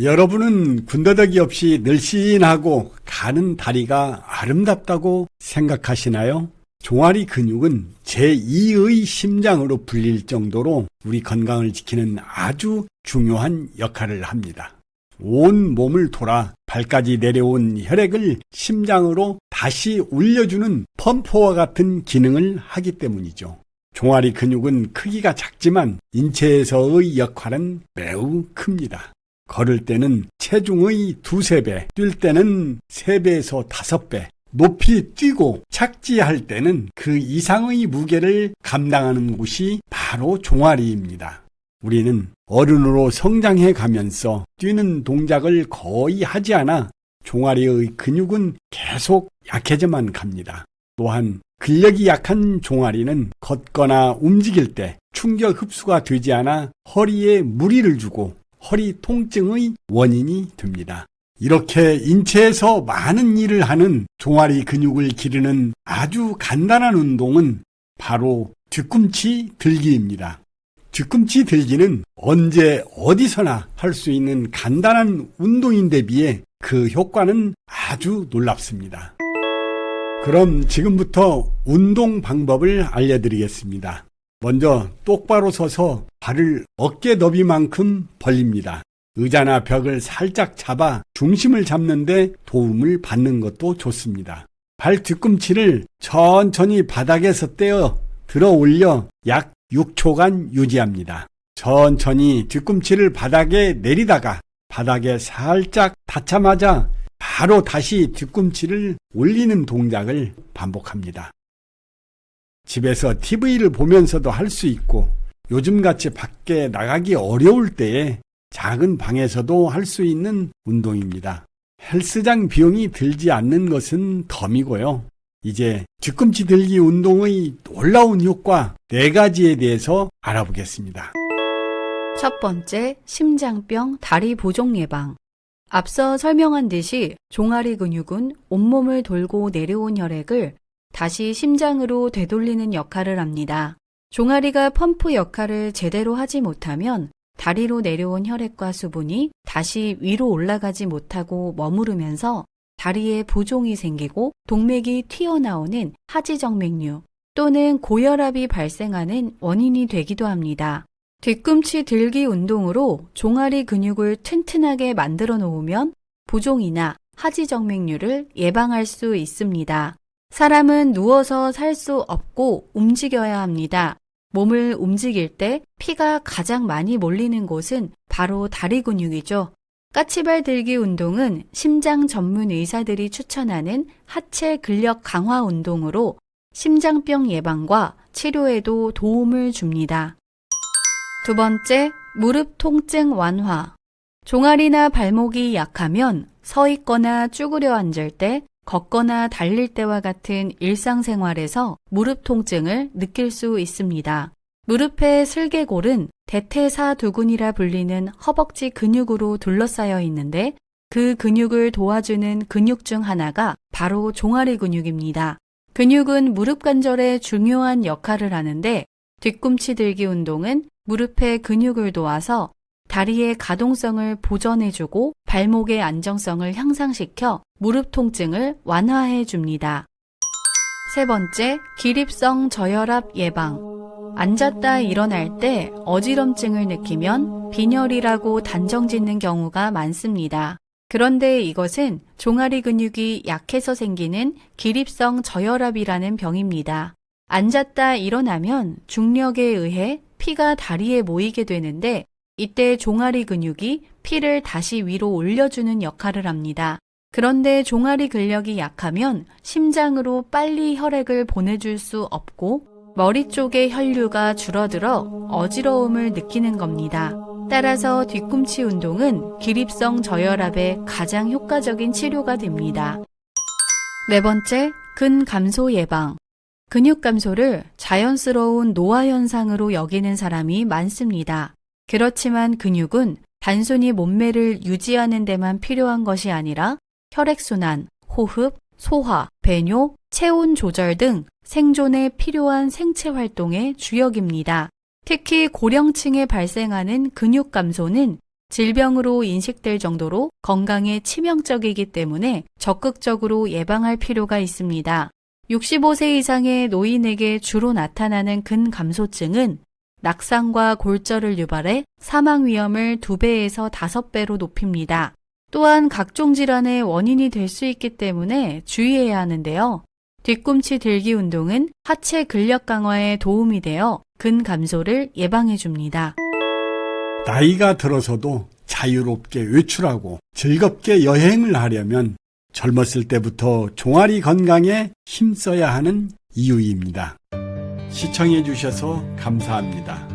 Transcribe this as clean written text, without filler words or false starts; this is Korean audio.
여러분은 군더더기 없이 늘씬하고 가는 다리가 아름답다고 생각하시나요? 종아리 근육은 제2의 심장으로 불릴 정도로 우리 건강을 지키는 아주 중요한 역할을 합니다. 온 몸을 돌아 발까지 내려온 혈액을 심장으로 다시 올려주는 펌프와 같은 기능을 하기 때문이죠. 종아리 근육은 크기가 작지만 인체에서의 역할은 매우 큽니다. 걸을 때는 체중의 2~3배, 뛸 때는 3배에서 5배, 높이 뛰고 착지할 때는 그 이상의 무게를 감당하는 곳이 바로 종아리입니다. 우리는 어른으로 성장해 가면서 뛰는 동작을 거의 하지 않아 종아리의 근육은 계속 약해져만 갑니다. 또한 근력이 약한 종아리는 걷거나 움직일 때 충격 흡수가 되지 않아 허리에 무리를 주고 허리 통증의 원인이 됩니다. 이렇게 인체에서 많은 일을 하는 종아리 근육을 기르는 아주 간단한 운동은 바로 뒤꿈치 들기입니다. 뒤꿈치 들기는 언제 어디서나 할 수 있는 간단한 운동인데 비해 그 효과는 아주 놀랍습니다. 그럼 지금부터 운동 방법을 알려드리겠습니다. 먼저 똑바로 서서 발을 어깨 너비만큼 벌립니다. 의자나 벽을 살짝 잡아 중심을 잡는 데 도움을 받는 것도 좋습니다. 발 뒤꿈치를 천천히 바닥에서 떼어 들어 올려 약 6초간 유지합니다. 천천히 뒤꿈치를 바닥에 내리다가 바닥에 살짝 닿자마자 바로 다시 뒤꿈치를 올리는 동작을 반복합니다. 집에서 TV를 보면서도 할 수 있고 요즘같이 밖에 나가기 어려울 때에 작은 방에서도 할 수 있는 운동입니다. 헬스장 비용이 들지 않는 것은 덤이고요. 이제 뒤꿈치 들기 운동의 놀라운 효과 4가지에 대해서 알아보겠습니다. 첫 번째, 심장병 다리 보종 예방. 앞서 설명한 듯이 종아리 근육은 온몸을 돌고 내려온 혈액을 다시 심장으로 되돌리는 역할을 합니다. 종아리가 펌프 역할을 제대로 하지 못하면 다리로 내려온 혈액과 수분이 다시 위로 올라가지 못하고 머무르면서 다리에 부종이 생기고 동맥이 튀어나오는 하지정맥류 또는 고혈압이 발생하는 원인이 되기도 합니다. 뒤꿈치 들기 운동으로 종아리 근육을 튼튼하게 만들어 놓으면 부종이나 하지정맥류를 예방할 수 있습니다. 사람은 누워서 살 수 없고 움직여야 합니다. 몸을 움직일 때 피가 가장 많이 몰리는 곳은 바로 다리 근육이죠. 까치발 들기 운동은 심장 전문 의사들이 추천하는 하체 근력 강화 운동으로 심장병 예방과 치료에도 도움을 줍니다. 두 번째, 무릎 통증 완화. 종아리나 발목이 약하면 서 있거나 쭈그려 앉을 때, 걷거나 달릴 때와 같은 일상생활에서 무릎 통증을 느낄 수 있습니다. 무릎의 슬개골은 대퇴사두근이라 불리는 허벅지 근육으로 둘러싸여 있는데 그 근육을 도와주는 근육 중 하나가 바로 종아리 근육입니다. 근육은 무릎 관절에 중요한 역할을 하는데 뒤꿈치 들기 운동은 무릎의 근육을 도와서 다리의 가동성을 보전해주고 발목의 안정성을 향상시켜 무릎 통증을 완화해 줍니다. 세 번째, 기립성 저혈압 예방. 앉았다 일어날 때 어지럼증을 느끼면 빈혈이라고 단정짓는 경우가 많습니다. 그런데 이것은 종아리 근육이 약해서 생기는 기립성 저혈압이라는 병입니다. 앉았다 일어나면 중력에 의해 피가 다리에 모이게 되는데 이때 종아리 근육이 피를 다시 위로 올려주는 역할을 합니다. 그런데 종아리 근력이 약하면 심장으로 빨리 혈액을 보내줄 수 없고 머리 쪽의 혈류가 줄어들어 어지러움을 느끼는 겁니다. 따라서 뒤꿈치 운동은 기립성 저혈압에 가장 효과적인 치료가 됩니다. 네 번째, 근감소 예방. 근육 감소를 자연스러운 노화 현상으로 여기는 사람이 많습니다. 그렇지만 근육은 단순히 몸매를 유지하는 데만 필요한 것이 아니라 혈액순환, 호흡, 소화, 배뇨, 체온 조절 등 생존에 필요한 생체 활동의 주역입니다. 특히 고령층에 발생하는 근육 감소는 질병으로 인식될 정도로 건강에 치명적이기 때문에 적극적으로 예방할 필요가 있습니다. 65세 이상의 노인에게 주로 나타나는 근감소증은 낙상과 골절을 유발해 사망 위험을 2배에서 5배로 높입니다. 또한 각종 질환의 원인이 될 수 있기 때문에 주의해야 하는데요. 뒤꿈치 들기 운동은 하체 근력 강화에 도움이 되어 근감소를 예방해 줍니다. 나이가 들어서도 자유롭게 외출하고 즐겁게 여행을 하려면 젊었을 때부터 종아리 건강에 힘써야 하는 이유입니다. 시청해 주셔서 감사합니다.